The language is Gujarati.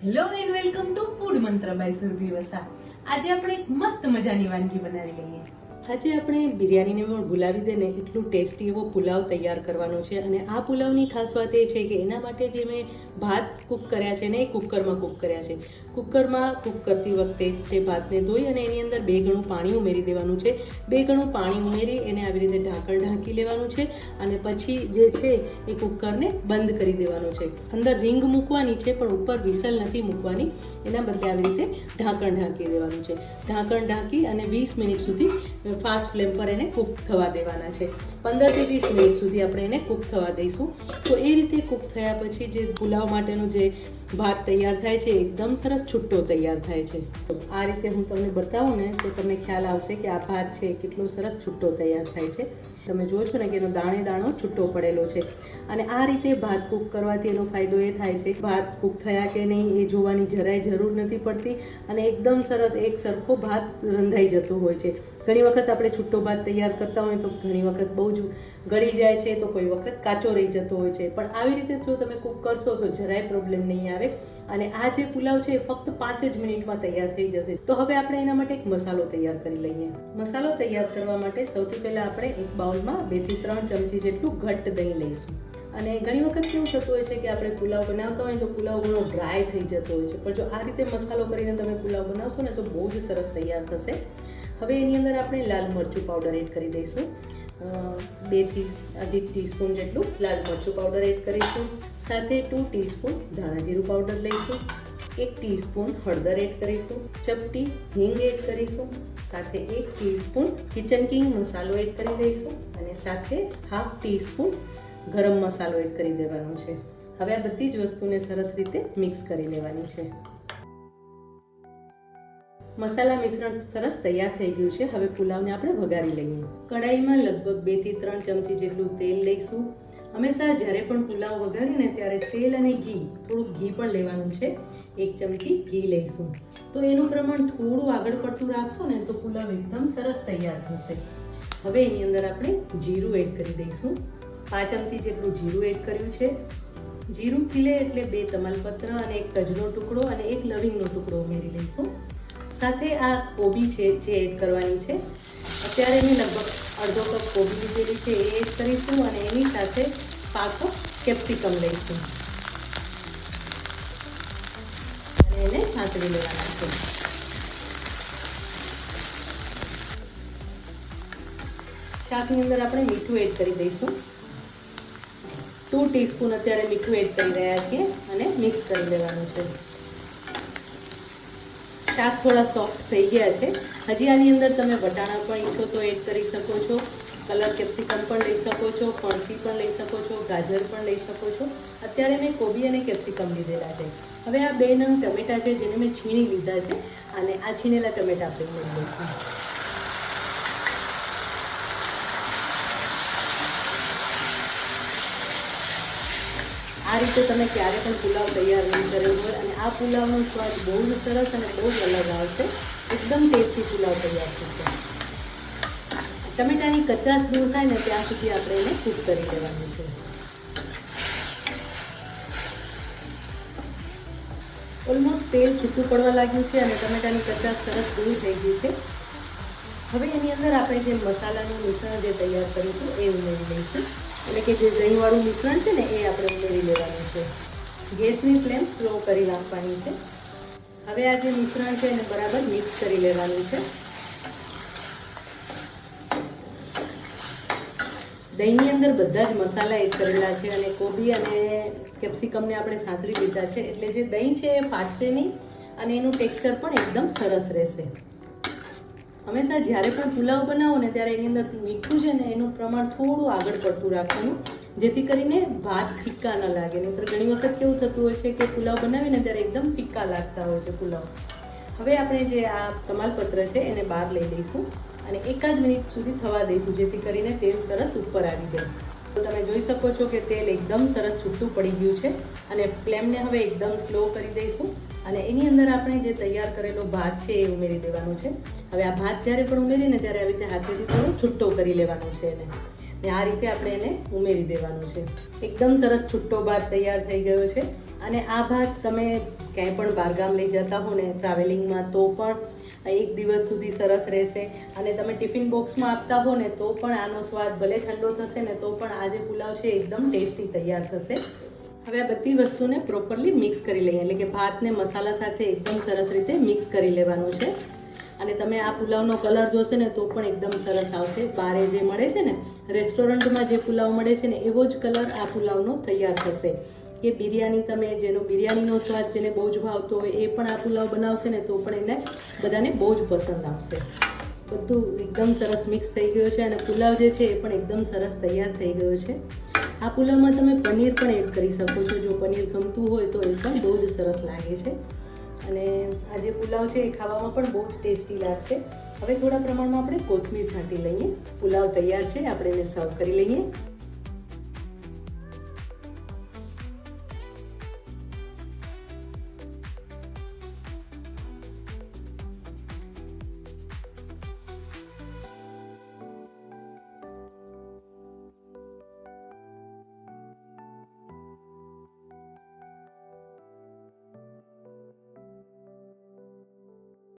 Hello and welcome to food મંત્ર બાય સુરભી વસા. આજે આપણે એક મસ્ત મજાની વાનગી બનાવી લઈએ. આજે આપણે બિરયાનીને પણ ભૂલાવી દે ને એટલું ટેસ્ટી એવો પુલાવ તૈયાર કરવાનો છે. અને આ પુલાવની ખાસ વાત એ છે કે એના માટે જે મેં ભાત કૂક કર્યા છે ને એ કુકરમાં કૂક કર્યા છે. કુકરમાં કૂક કરતી વખતે તે ભાતને ધોઈ અને એની અંદર 2 ગણું પાણી ઉમેરી દેવાનું છે. 2 ગણું પાણી ઉમેરી એને આવી રીતે ઢાંકણ ઢાંકી લેવાનું છે અને પછી જે છે એ કુકરને બંધ કરી દેવાનું છે. અંદર રીંગ મૂકવાની છે પણ ઉપર વિસલ નથી મૂકવાની, એના બદલે આવી રીતે ઢાંકણ ઢાંકી દેવાનું છે. ઢાંકણ ઢાંકી અને 20 મિનિટ સુધી ફાસ્ટ ફ્લેમ પર એને કૂક થવા દેવાના છે. 15 થી 20 મિનિટ સુધી આપણે એને કૂક થવા દઈશું. તો એ રીતે કૂક થયા પછી જે પુલાવ માટેનો જે ભાત તૈયાર થાય છે એકદમ સરસ છૂટો તૈયાર થાય છે. આ રીતે હું તમને બતાવું ને તો તમને ખ્યાલ આવશે કે આ ભાત છે કેટલો સરસ છૂટો તૈયાર થાય છે. તમે જુઓ છો ને કે એનો દાણે દાણો છૂટો પડેલો છે. અને આ રીતે ભાત કૂક કરવાથી એનો ફાયદો એ થાય છે કે ભાત કૂક થયા કે નહીં એ જોવાની જરાય જરૂર નથી પડતી અને એકદમ સરસ એક સરખો ભાત રંધાઈ જતો હોય છે. ઘણી વખત આપણે છૂટો ભાત તૈયાર કરતા હોય તો ઘણી વખત બહુ જ ગળી જાય છે, તો કોઈ વખત કાચો રહી જતો હોય છે. પણ આવી રીતે જો તમે કૂક કરશો તો જરાય પ્રોબ્લેમ નહીં આવે. અને આ જે પુલાવ છે એ ફક્ત 5 જ મિનિટમાં તૈયાર થઈ જશે. તો હવે આપણે એના માટે એક મસાલો તૈયાર કરી લઈએ. મસાલો તૈયાર કરવા માટે સૌથી પહેલા આપણે એક બાઉલમાં 2 થી 3 ચમચી જેટલું ઘટ્ટ દહીં લઈશું. અને ઘણી વખત કેવું થતું હોય છે કે આપણે પુલાવ બનાવતા હોય તો પુલાવ ઘણો ડ્રાય થઈ જતો હોય છે, પણ જો આ રીતે મસાલો કરીને તમે પુલાવ બનાવશો ને તો બહુ જ સરસ તૈયાર થશે. હવે એની અંદર આપણે લાલ મરચું પાવડર એડ કરી દઈશું. 2 થી 1.5 ટીસ્પૂન જેટલું લાલ મરચું પાવડર એડ કરીશું. સાથે 2 ટીસ્પૂન ધાણા જીરું પાવડર લઈશું. 1 ટીસ્પૂન હળદર એડ કરીશું. ચપટી હિંગ એડ કરીશું. સાથે 1 ટીસ્પૂન કિચન કિંગ મસાલો એડ કરી દઈશું અને સાથે 1/2 ટીસ્પૂન ગરમ મસાલો એડ કરી દેવાનો છે. હવે આ બધી જ વસ્તુને સરસ રીતે મિક્સ કરી લેવાની છે. મસાલા મિશ્રણ સરસ તૈયાર થઈ ગયું છે. હવે પુલાવને આપણે વઘારી લઈએ. કઢાઈમાં લગભગ 2 થી 3 ચમચી જેટલું તેલ લઈશું. હંમેશા જ્યારે પણ પુલાવ વઘારીએ ને ત્યારે તેલ અને ઘી, થોડુંક ઘી પણ લેવાનું છે. 1 ચમચી ઘી લઈશું. તો એનું પ્રમાણ થોડું આગળ પડતું રાખશો ને તો પુલાવ એકદમ સરસ તૈયાર થશે. હવે એની અંદર આપણે જીરું એડ કરી દઈશું. 5 ચમચી જેટલું જીરું એડ કર્યું છે. જીરું ખીલે એટલે 2 તમાલપત્ર અને 1 તજનો ટુકડો અને 1 લવિંગનો ટુકડો ઉમેરી લઈશું. સાથે આ કોબી છે જે એડ કરવાની છે. અત્યારે મેં લગભગ અડધો કપ કોબી લીધેલી છે એ એડ કરીશું અને એની સાથે પાકો કેપ્સિકમ લઈશું અને એને સાંતળી લેવાના છે. શાકની અંદર આપણે મીઠું એડ કરી દઈશું. 2 ટીસ્પૂન અત્યારે મીઠું એડ કરી રહ્યા છીએ અને મિક્સ કરી લેવાનું છે. શાક થોડા સોફ્ટ થઈ ગયા છે. હજી આની અંદર તમે વટાણા પણ ઈચ્છો તો એડ કરી શકો છો. કલર કેપ્સિકમ પણ લઈ શકો છો, ફણસી પણ લઈ શકો છો, ગાજર પણ લઈ શકો છો. અત્યારે મેં કોબી અને કેપ્સિકમ લીધેલા છે. હવે આ 2 નંગ ટમેટા છે જેને મેં છીણી લીધા છે અને આ છીણેલા ટમેટા આપણે લઈ લઈશું. આ રીતે તમે ક્યારે પણ પુલાવ તૈયાર નહીં કર્યો હોય અને આ પુલાવનો સ્વાદ બહુ જ સરસ અને બહુ જ અલગ આવશે. એકદમ ટેસ્ટી પુલાવ તૈયાર થશે. ટમેટાની કચાશ દૂર થાય ને ત્યાં સુધી આપણે એને કૂક કરી લેવાનું છે. ઓલમોસ્ટ તેલ છૂટું પડવા લાગ્યું છે અને ટમેટાની કચાશ સરસ દૂર થઈ ગઈ છે. હવે એની અંદર આપણે જે મસાલાનું મિશ્રણ જે તૈયાર કર્યું હતું એ ઉમેરી લઈશું. એટલે કે જે દહીંવાળું મિશ્રણ છે ને એ આપણે ઉમેરી લેવાનું છે. ગેસની ફ્લેમ સ્લો કરી નાખવાની છે. હવે આ જે મિશ્રણ છે એને બરાબર મિક્સ કરી લેવાનું છે. દહીંની અંદર બધા જ મસાલા એડ કરેલા છે અને કોબી અને કેપ્સિકમને આપણે સાંતળી લીધા છે એટલે જે દહીં છે એ ફાટશે નહીં અને એનું ટેક્સચર પણ એકદમ સરસ રહેશે. હંમેશા જ્યારે પણ પુલાવ બનાવો ને ત્યારે એની અંદર મીઠું છે ને એનું પ્રમાણ થોડું આગળ પડતું રાખવાનું, જેથી કરીને ભાત ફિક્કા ન લાગે. નહીંતર ઘણી વખત કેવું થતું હોય છે કે પુલાવ બનાવીને ત્યારે એકદમ ફિક્કા લાગતા હોય છે પુલાવ. હવે આપણે જે આ તમાલપત્ર છે એને બહાર લઈ લઈશું અને 1 જ મિનિટ સુધી થવા દઈશું, જેથી કરીને તેલ સરસ ઉપર આવી જાય. તો તમે જોઈ શકો છો કે તેલ એકદમ સરસ છૂટું પડી ગયું છે અને ફ્લેમને હવે એકદમ સ્લો કરી દઈશું અને એની અંદર આપણે જે તૈયાર કરેલો ભાત છે એ ઉમેરી દેવાનું છે. હવે આ ભાત જ્યારે પણ ઉમેરીને ત્યારે આવી રીતે હાથેથી થોડો છૂટો કરી લેવાનો છે એને ને આ રીતે આપણે એને ઉમેરી દેવાનું છે. એકદમ સરસ છૂટો ભાત તૈયાર થઈ ગયો છે. અને આ ભાત તમે ક્યાંય પણ બહારગામ લઈ જતા હો ને ટ્રાવેલિંગમાં તો પણ 1 દિવસ સુધી સરસ રહેશે. અને તમે ટિફિન બોક્સમાં આપતા હો ને તો પણ આનો સ્વાદ ભલે ઠંડો થશે ને તો પણ આ જે પુલાવ છે એકદમ ટેસ્ટી તૈયાર થશે. હવે આ બધી વસ્તુને પ્રોપરલી મિક્સ કરી લઈએ, એટલે કે ભાતને મસાલા સાથે એકદમ સરસ રીતે મિક્સ કરી લેવાનું છે. અને તમે આ પુલાવનો કલર જોશો ને તો પણ એકદમ સરસ આવશે. બારે જે મળે છે ને રેસ્ટોરન્ટમાં જે પુલાવ મળે છે ને એવો જ કલર આ પુલાવનો તૈયાર થશે. કે બિરયાની તમે જેનો બિરયાનીનો સ્વાદ જેને બહુ જ ભાવતો હોય એ પણ આ પુલાવ બનાવશે ને તો પણ એને બધાને બહુ જ પસંદ આવશે. બધું એકદમ સરસ મિક્સ થઈ ગયું છે અને પુલાવ જે છે એ પણ એકદમ સરસ તૈયાર થઈ ગયો છે. આ પુલાવમાં તમે પનીર પણ એડ કરી શકો છો. જો પનીર ગમતું હોય તો એ પણ બહુ જ સરસ લાગે છે. અને આ જે પુલાવ છે એ ખાવામાં પણ બહુ જ ટેસ્ટી લાગશે. હવે થોડા પ્રમાણમાં આપણે કોથમીર છાંટી લઈએ. પુલાવ તૈયાર છે, આપણે એને સર્વ કરી લઈએ.